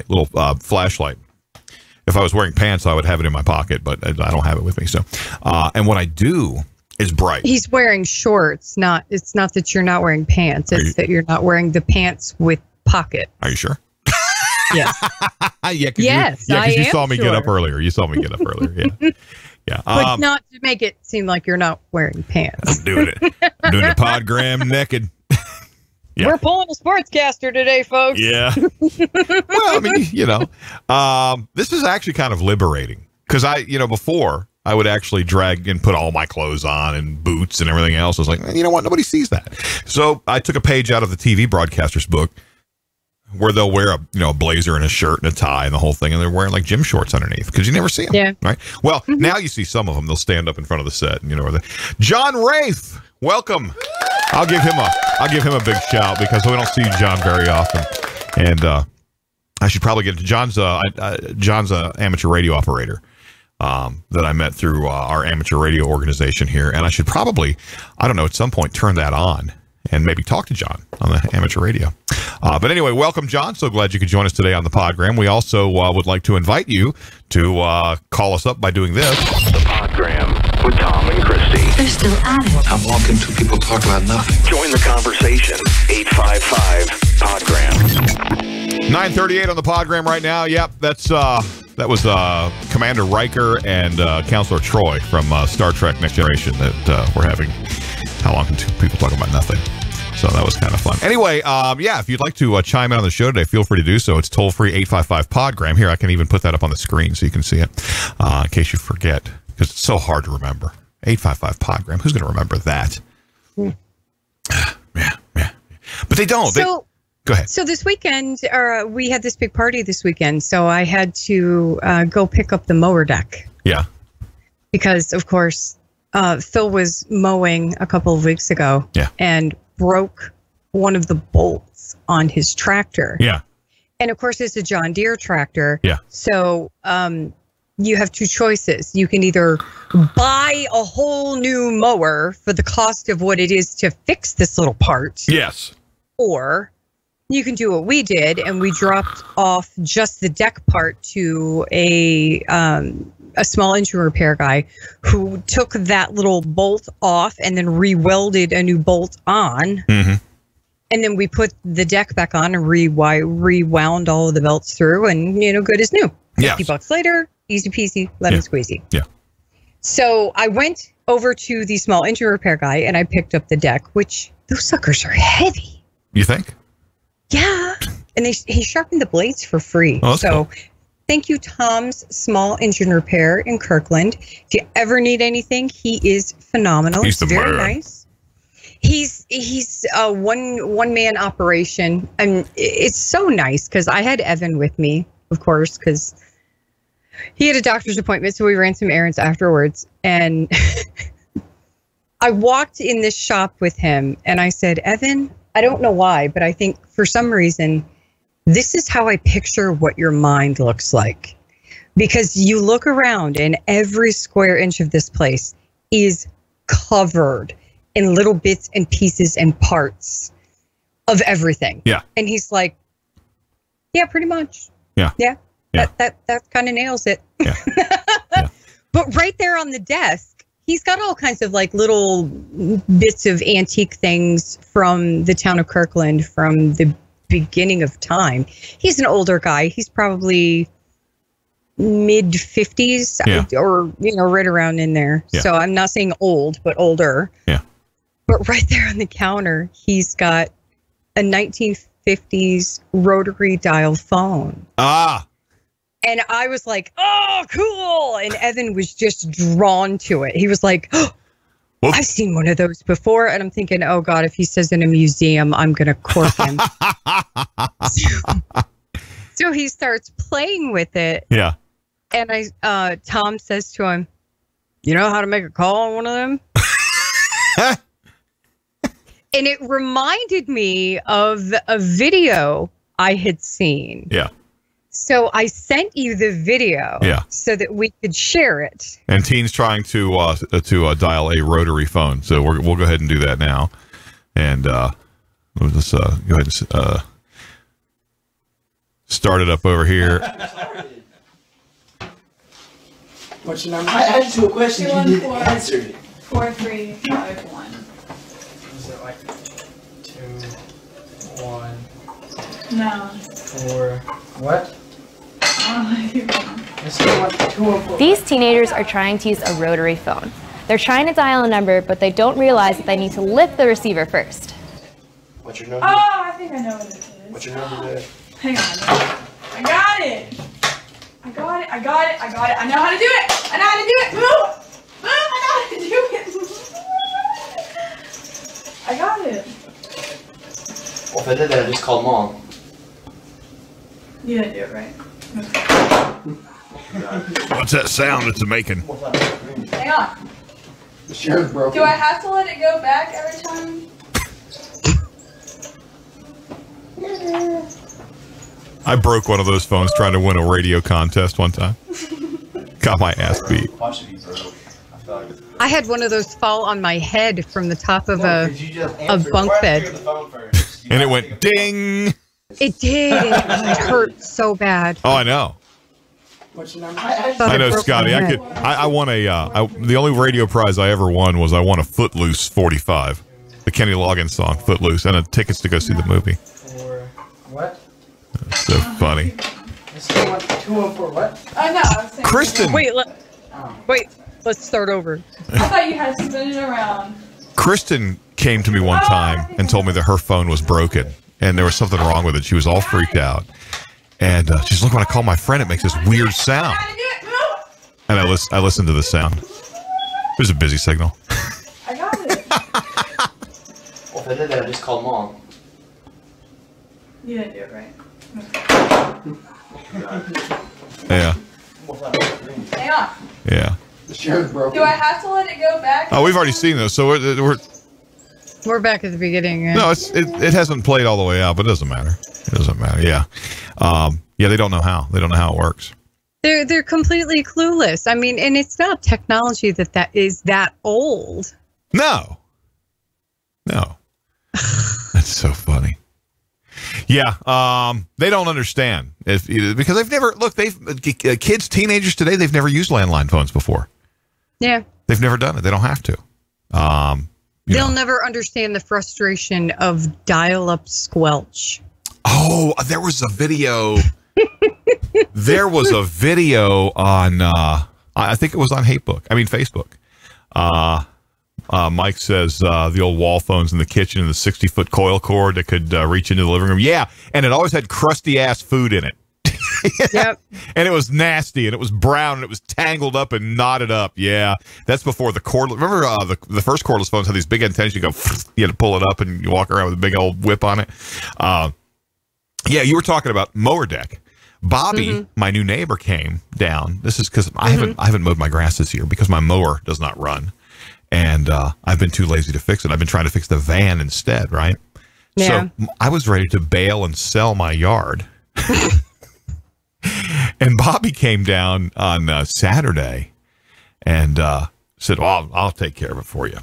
little flashlight. If I was wearing pants, I would have it in my pocket, but I don't have it with me. So, and what I do is bright. He's wearing shorts. It's not that you're not wearing pants. It's that you're not wearing the pants with pocket. Are you sure? Yes. Yes. Because you saw me get up earlier. You saw me get up earlier. Yeah. Yeah. But not to make it seem like you're not wearing pants. I'm doing it. I'm doing the Podgram naked. Yeah. We're pulling a sportscaster today, folks. Yeah. Well, I mean, this is actually kind of liberating because before I would actually drag and put all my clothes on and boots and everything else. I was like, you know what? Nobody sees that. So I took a page out of the TV broadcaster's book where they'll wear a blazer and a shirt and a tie and the whole thing, and they're wearing like gym shorts underneath because you never see them. Yeah. Right. Well, now you see some of them. They'll stand up in front of the set, and John Wraith, welcome. I'll give him a big shout because we don't see John very often, and I should probably get to John's amateur radio operator that I met through our amateur radio organization here, and I should probably at some point turn that on and maybe talk to John on the amateur radio. But anyway, welcome, John. So glad you could join us today on the Podgram. We also would like to invite you to call us up by doing this. The Podgram with Tom and Christy. They're still at it. I'm walking two people talk about nothing. Join the conversation. 855-PODGRAM. 9:38 on the Podgram right now. Yep, that was Commander Riker and Counselor Troy from Star Trek Next Generation that we're having. How long can two people talk about nothing? So that was kind of fun. Anyway, if you'd like to chime in on the show today, feel free to do so. It's toll-free 855-PODGRAM. Here, I can even put that up on the screen so you can see it in case you forget, because it's so hard to remember. 855-PODGRAM. Who's going to remember that? Yeah. But they don't. Go ahead. So this weekend, we had this big party this weekend, so I had to go pick up the mower deck. Yeah. Because, of course, Phil was mowing a couple of weeks ago and broke one of the bolts on his tractor. Yeah. And, of course, it's a John Deere tractor. Yeah. So you have two choices. You can either buy a whole new mower for the cost of what it is to fix this little part. Yes. Or you can do what we did, and we dropped off just the deck part to a small engine repair guy who took that little bolt off and then re-welded a new bolt on. Mm-hmm. And then we put the deck back on and rewound all of the belts through, and, good as new. Yes. $50 later, easy peasy, lemon squeezy. Yeah. So I went over to the small engine repair guy and I picked up the deck, which those suckers are heavy. You think? Yeah. And he sharpened the blades for free. Oh, that's cool. Thank you, Tom's Small Engine Repair in Kirkland. If you ever need anything, he is phenomenal. He's very nice. He's a one man operation, and it's so nice because I had Evan with me, of course, because he had a doctor's appointment, so we ran some errands afterwards. And I walked in this shop with him, and I said, Evan, I don't know why, but I think for some reason, this is how I picture what your mind looks like. Because you look around and every square inch of this place is covered in little bits and pieces and parts of everything. Yeah. And he's like, yeah, pretty much. Yeah. Yeah. Yeah. That kind of nails it. Yeah. Yeah. But right there on the desk, he's got all kinds of like little bits of antique things from the town of Kirkland from the beginning of time. He's an older guy. He's probably mid 50s or, right around in there. Yeah. So I'm not saying old, but older. Yeah. But right there on the counter, he's got a 1950s rotary dial phone. Ah. And I was like, oh, cool. And Evan was just drawn to it. He was like, oh, I've seen one of those before. And I'm thinking, oh, God, if he says in a museum, I'm going to cork him. So he starts playing with it. Yeah. And Tom says to him, you know how to make a call on one of them? And it reminded me of a video I had seen. Yeah. So I sent you the video so that we could share it. And Teen's trying to dial a rotary phone. So we'll go ahead and do that now. And we'll just go ahead and start it up over here. What's your number? I asked you a question. You didn't answer it. 4351. Is it like 2, 1, No. 4? What? These teenagers are trying to use a rotary phone. They're trying to dial a number, but they don't realize that they need to lift the receiver first. What's your number? Oh, I think I know what it is. What's your number there? Hang on. I got it. I got it. I got it. I got it. I know how to do it. I know how to do it. Move. Move. I know how to do it. I got it. Well, if I did that, I just called Mom. You didn't do it right. What's that sound it's making? Hang on. The sheriff broke Do I have to let it go back every time? I broke one of those phones trying to win a radio contest one time. Got my ass beat. I had one of those fall on my head from the top of a bunk bed. And it went ding. It did. It hurt so bad. Oh, I know. What's your number? I know, Scotty. I won the only radio prize I ever won was I won a Footloose 45. The Kenny Loggins song, Footloose, and tickets to go see the movie. 4, what? That's so funny. It's 214, what? Oh, no. I was saying Kristen! Wait, let's start over. I thought you had to spin it around. Kristen came to me one time and told me that her phone was broken and there was something wrong with it. She was all freaked out. And she's like, when I call my friend, it makes this weird sound. And I listened to the sound. It was a busy signal. I got it. Well, if I did that, I just called Mom. You didn't do it right. Yeah. Hang on. Yeah. The show's broken. Do I have to let it go back? Oh, we've already seen those, so We're back at the beginning. no, it hasn't played all the way out, but it doesn't matter. It doesn't matter. Yeah. Yeah, they don't know how. They don't know how it works. They're completely clueless. I mean, and it's not technology that is that old. No. That's so funny. Yeah, they don't understand because they've never kids, teenagers today. They've never used landline phones before. Yeah, they've never done it. They don't have to. They'll never understand the frustration of dial-up squelch. Oh, there was a video. There was a video on. I think it was on Facebook. Mike says the old wall phones in the kitchen and the 60-foot coil cord that could reach into the living room. Yeah, and it always had crusty-ass food in it. Yep. And it was nasty, and it was brown, and it was tangled up and knotted up. Yeah, that's before the cordless. Remember the first cordless phones had these big antennas. You go, you had to pull it up, and you walk around with a big old whip on it. Yeah, you were talking about mower deck. Bobby, my new neighbor, came down. This is because I haven't mowed my grass this year because my mower does not run. And I've been too lazy to fix it. I've been trying to fix the van instead, right? Yeah. So I was ready to bail and sell my yard. And Bobby came down on Saturday and said, well, I'll take care of it for you.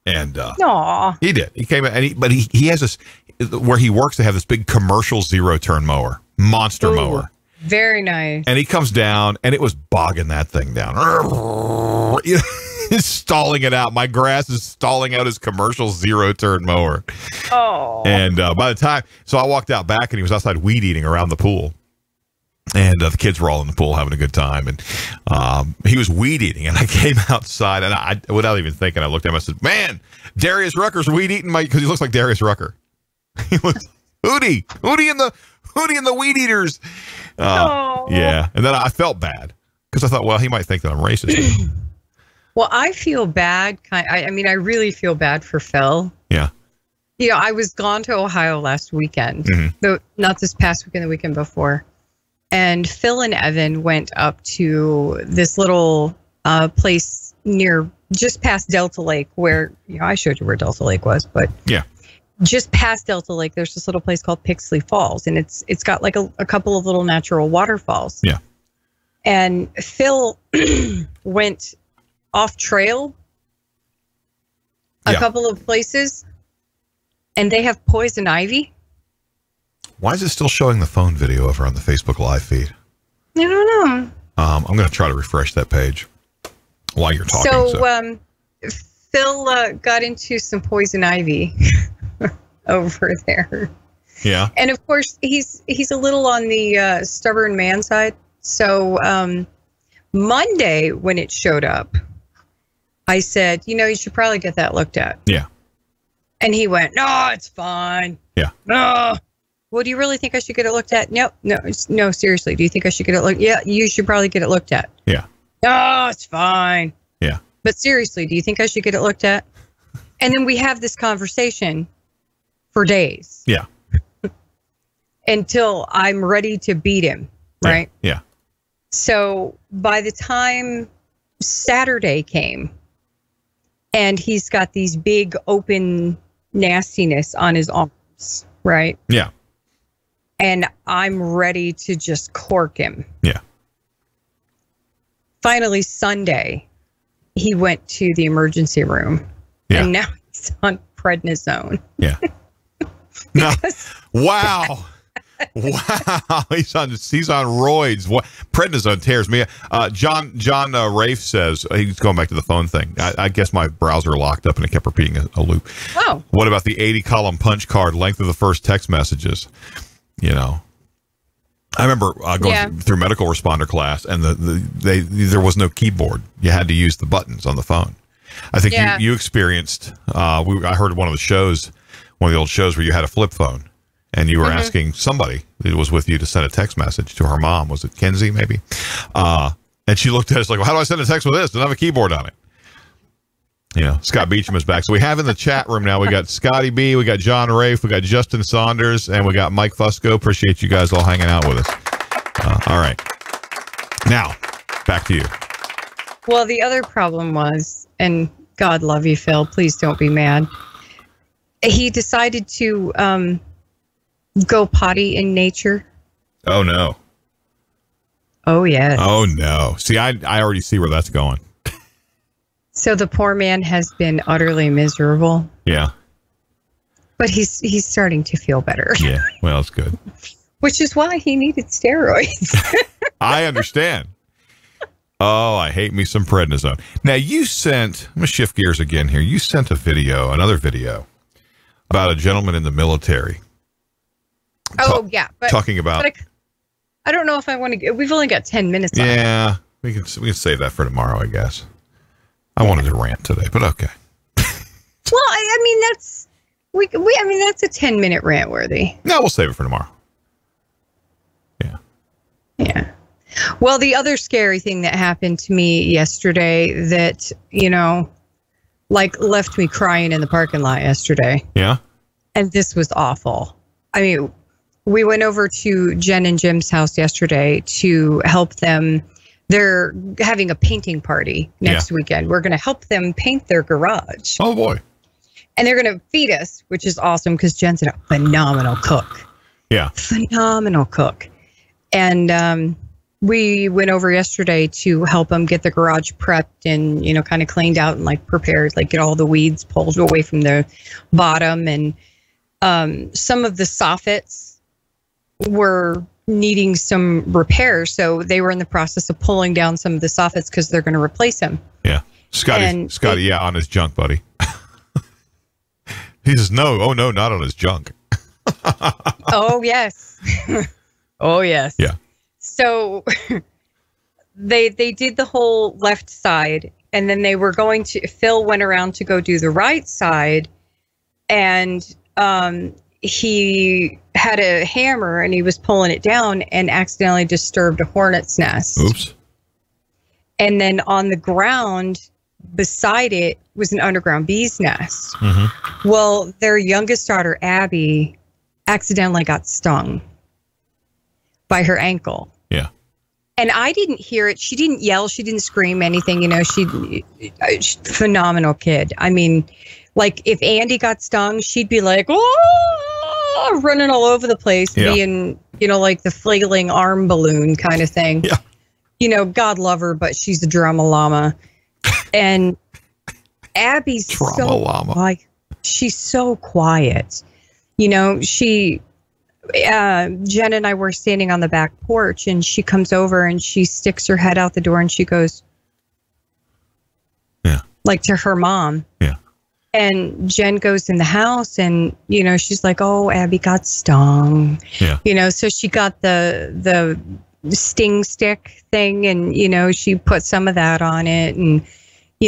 And he did. He came, but he has this, where he works, they have this big commercial zero-turn mower, monster mower. Very nice. And he comes down, and it was bogging that thing down. Stalling it out. My grass is stalling out his commercial zero-turn mower. Oh. And by the time, so I walked out back, and he was outside weed eating around the pool. And the kids were all in the pool having a good time. And he was weed eating, and I came outside, and I, without even thinking, I looked at him. I said, "Man, Darius Rucker's weed eating because he looks like Darius Rucker." He was Hootie and the weed eaters. Yeah, and then I felt bad because I thought, well, he might think that I'm racist. Well, I feel bad. I mean, I really feel bad for Phil. Yeah. You know, I was gone to Ohio last weekend, though not this past weekend, the weekend before. And Phil and Evan went up to this little place just past Delta Lake where, I showed you where Delta Lake was, but yeah, just past Delta Lake, there's this little place called Pixley Falls, and it's got like a couple of little natural waterfalls. Yeah. And Phil went off trail a couple of places, and they have poison ivy. Why is it still showing the phone video over on the Facebook Live feed? I don't know. I'm going to try to refresh that page while you're talking. So Phil got into some poison ivy over there. Yeah. And of course, he's a little on the stubborn man side. So Monday, when it showed up, I said, you should probably get that looked at. Yeah. And he went, no, it's fine. Yeah. No. Well, do you really think I should get it looked at? No, seriously. Do you think I should get it looked? Yeah, you should probably get it looked at. Yeah. No, it's fine. Yeah. But seriously, do you think I should get it looked at? And then we have this conversation for days. Yeah. Until I'm ready to beat him, right? Yeah. So by the time Saturday came, and he's got these big open nastiness on his arms, right? Yeah. And I'm ready to just cork him. Yeah. Finally, Sunday, he went to the emergency room. Yeah. And now he's on prednisone. Yeah. No. Wow. Wow. He's on roids. What? Prednisone tears me. John Rafe says, he's going back to the phone thing. I guess my browser locked up and it kept repeating a loop. Oh. What about the 80-column punch card length of the first text messages? I remember going through medical responder class, and there was no keyboard. You had to use the buttons on the phone. I think you experienced. I heard one of the old shows where you had a flip phone, and you were asking somebody that was with you to send a text message to her mom. Was it Kenzie, maybe? And she looked at us like, well, how do I send a text with this? Doesn't have a keyboard on it. Yeah, Scott Beecham is back. So we have in the chat room now, we got Scotty B, we got John Rafe, we got Justin Saunders, and we got Mike Fusco. Appreciate you guys all hanging out with us. All right. Now, back to you. Well, the other problem was, and God love you, Phil, please don't be mad. He decided to go potty in nature. Oh, no. Oh, yes. Oh, no. See, I already see where that's going. So the poor man has been utterly miserable. Yeah. But he's starting to feel better. Yeah, well, it's good. Which is why he needed steroids. I understand. Oh, I hate me some prednisone. Now, you sent, I'm going to shift gears again here. You sent another video about a gentleman in the military. Yeah. But, talking about. But I don't know if I want to, we've only got 10 minutes left. Yeah, we can save that for tomorrow, I guess. I wanted to rant today, but okay. Well, I mean, that's that's a 10-minute rant worthy. No, we'll save it for tomorrow. Yeah. Well, the other scary thing that happened to me yesterday that, left me crying in the parking lot yesterday. Yeah. And this was awful. I mean, we went over to Jen and Jim's house yesterday to help them. They're having a painting party next weekend. We're going to help them paint their garage. Oh, boy. And they're going to feed us, which is awesome because Jen's a phenomenal cook. Yeah. Phenomenal cook. And we went over yesterday to help them get the garage prepped and, kind of cleaned out and prepared, get all the weeds pulled away from the bottom. And some of the soffits were needing some repair. So they were in the process of pulling down some of the soffits because they're going to replace them. Yeah. Scotty, on his junk, buddy. He says, no, not on his junk. Oh, yes. Oh, yes. Yeah. So they did the whole left side, and then they were going to, Phil went around to go do the right side, and he had a hammer and he was pulling it down and accidentally disturbed a hornet's nest. Oops. And then on the ground beside it was an underground bee's nest. Mm-hmm. Well, their youngest daughter, Abby, accidentally got stung by her ankle. Yeah. And I didn't hear it. She didn't yell. She didn't scream anything. She's a phenomenal kid. I mean, if Andy got stung, she'd be like, oh, running all over the place, being, the flailing arm balloon kind of thing. Yeah. God love her, but she's a drama llama. And Abby's she's so quiet. Jen and I were standing on the back porch, and she comes over and she sticks her head out the door and she goes, to her mom. Yeah. And Jen goes in the house and, she's like, oh, Abby got stung. Yeah. So she got the sting stick thing and, she put some of that on it and,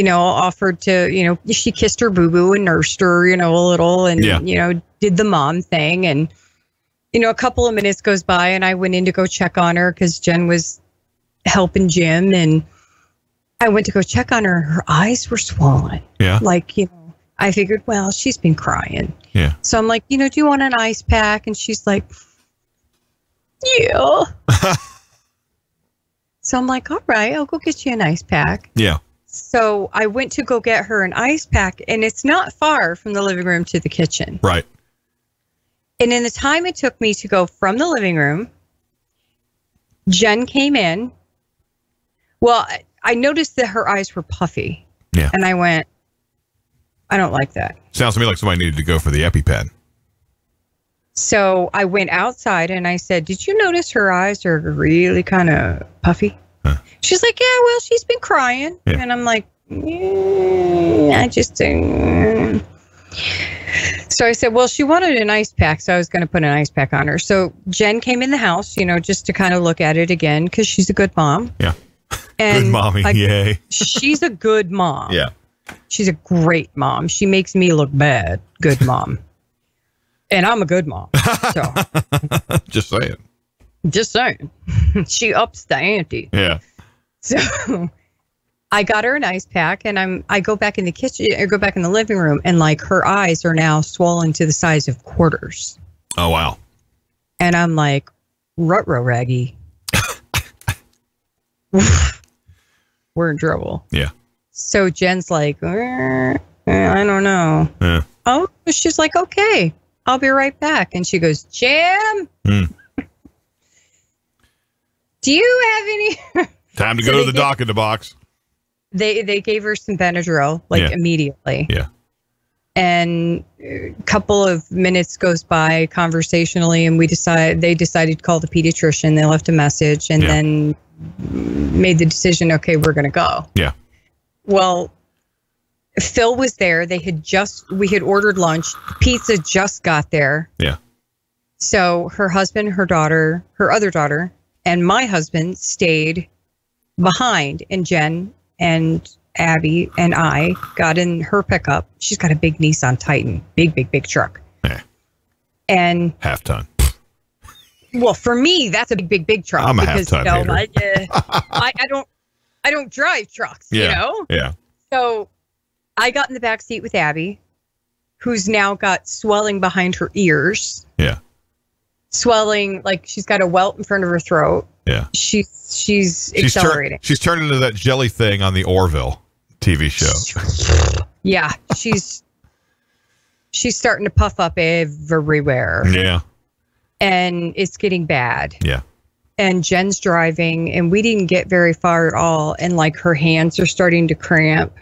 offered to, she kissed her boo-boo and nursed her, a little and, did the mom thing. And, a couple of minutes goes by and I went in to go check on her because Jen was helping Jim. And I went to go check on her. Her eyes were swollen. Yeah. I figured, well, she's been crying. Yeah. So I'm like, do you want an ice pack? And she's like, yeah. So I'm like, all right, I'll go get you an ice pack. Yeah. So I went to go get her an ice pack, and it's not far from the living room to the kitchen. Right. And in the time it took me to go from the living room, Jen came in. Well, I noticed that her eyes were puffy. Yeah. And I went, I don't like that. Sounds to me like somebody needed to go for the EpiPen. So I went outside and I said, did you notice her eyes are really kind of puffy? Huh. She's like, yeah, well, she's been crying. Yeah. And I'm like, I just... So I said, well, she wanted an ice pack, so I was going to put an ice pack on her. So Jen came in the house, just to kind of look at it again because she's a good mom. Yeah. And good mommy, yay. She's a good mom. Yeah. She's a great mom. She makes me look bad. Good mom. And I'm a good mom. So. Just saying. Just saying. She ups the ante. Yeah. So I got her an ice pack, and I go back in the kitchen, or go back in the living room, and like her eyes are now swollen to the size of quarters. Oh, wow. And I'm like, ruh-roh, Raggy. We're in trouble. Yeah. So Jen's like, I don't know. Yeah. Oh, she's like, okay, I'll be right back. And she goes, Jim, do you have any? Time to go to the doc in the box. They gave her some Benadryl, immediately. Yeah. And a couple of minutes goes by conversationally, and they decided to call the pediatrician. They left a message, and then made the decision, okay, we're going to go. Yeah. Well, Phil was there. We had ordered lunch. Pizza just got there. Yeah. So her husband, her daughter, her other daughter, and my husband stayed behind, and Jen and Abby and I got in her pickup. She's got a big Nissan Titan, big truck. Yeah. And half ton. Well, for me, that's a big truck. I'm a half ton hater. I don't drive trucks. Yeah. You know. Yeah. So I got in the back seat with Abby, who's now got swelling behind her ears. Yeah. Swelling, like she's got a welt in front of her throat. Yeah. She's accelerating. She's turned into that jelly thing on the Orville TV show. Yeah, she's starting to puff up everywhere. Yeah. And it's getting bad. Yeah. And Jen's driving, and we didn't get very far at all. And like her hands are starting to cramp.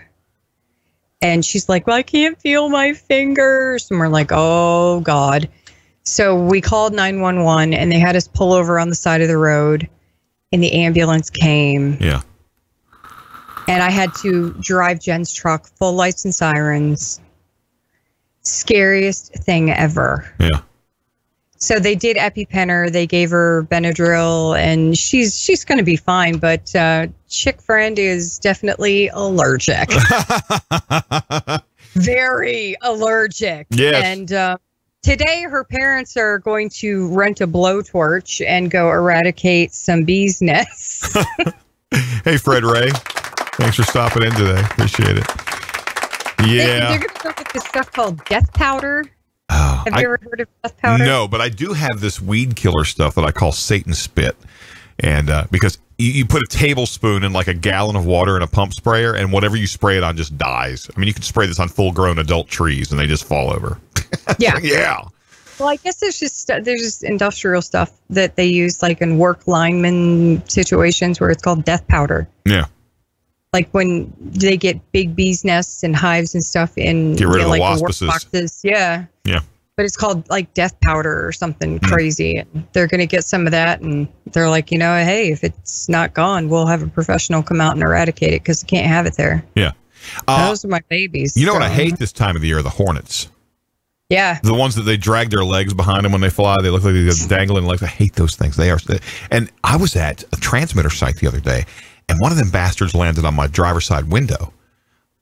And she's like, well, I can't feel my fingers. And we're like, oh, God. So we called 911, and they had us pull over on the side of the road, and the ambulance came. Yeah. And I had to drive Jen's truck, full lights and sirens. Scariest thing ever. Yeah. So they did EpiPen her. They gave her Benadryl, and she's going to be fine. But chick friend is definitely allergic. Very allergic. Yes. And today her parents are going to rent a blowtorch and go eradicate some bees' nests. Hey, Fred Ray. Thanks for stopping in today. Appreciate it. Yeah. They're going to go with this stuff called death powder. Oh, Have you ever heard of death powder? No, but I do have this weed killer stuff that I call Satan spit. And because you put a tablespoon in like a gallon of water in a pump sprayer, and whatever you spray it on just dies. I mean, you can spray this on full-grown adult trees, and they just fall over. Yeah. Yeah. Well, I guess there's just industrial stuff that they use like in work lineman situations where it's called death powder. Yeah. Like when they get big bees nests and hives and stuff in get rid of the like waspices. work boxes. Yeah. Yeah. But it's called like death powder or something crazy. And they're going to get some of that. And they're like, hey, if it's not gone, we'll have a professional come out and eradicate it because you can't have it there. Yeah. Those are my babies. You know what I hate this time of the year? The hornets. Yeah. The ones that they drag their legs behind them when they fly. They look like they're dangling legs. I hate those things. They are. And I was at a transmitter site the other day, and one of them bastards landed on my driver's side window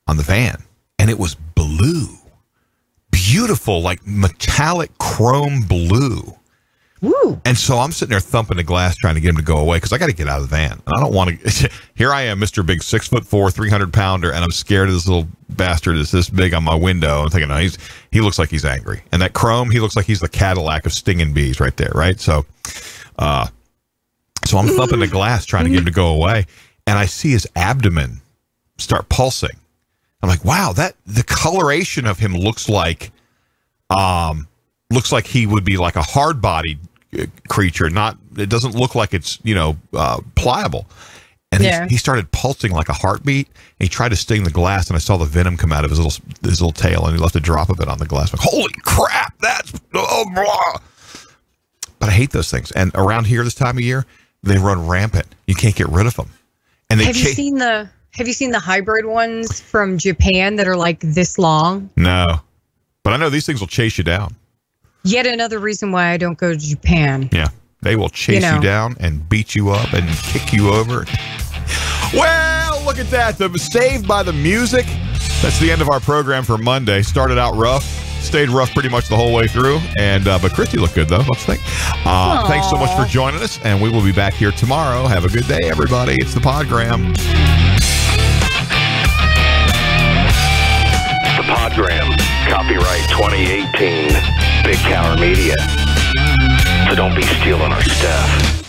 on the van, and it was blue. Beautiful, like metallic chrome blue. Woo. And so I'm sitting there thumping the glass trying to get him to go away because I got to get out of the van. And I don't want to. Here I am, Mr. Big 6'4", 300-pounder, and I'm scared of this little bastard that's this big on my window. I'm thinking, no, he looks like he's angry. And that chrome, he looks like he's the Cadillac of stinging bees right there, right? So I'm thumping the glass trying to get him to go away, and I see his abdomen start pulsing. I'm like, wow, the coloration of him looks like he would be like a hard-bodied creature. It doesn't look like it's pliable. And he started pulsing like a heartbeat. And he tried to sting the glass, and I saw the venom come out of his little tail, and he left a drop of it on the glass. I'm like, holy crap! Blah. But I hate those things. And around here this time of year, they run rampant. You can't get rid of them. And Have you seen the hybrid ones from Japan that are like this long? No, but I know these things will chase you down. Yet another reason why I don't go to Japan. Yeah, they will chase you down and beat you up and kick you over. Well, look at that. The Saved by the Music. That's the end of our program for Monday. Started out rough. Stayed rough pretty much the whole way through. But Christy looked good, though. Let's think. Thanks so much for joining us, and we will be back here tomorrow. Have a good day, everybody. It's the Podgram. Podgram. Copyright 2018. Big Tower Media. So don't be stealing our stuff.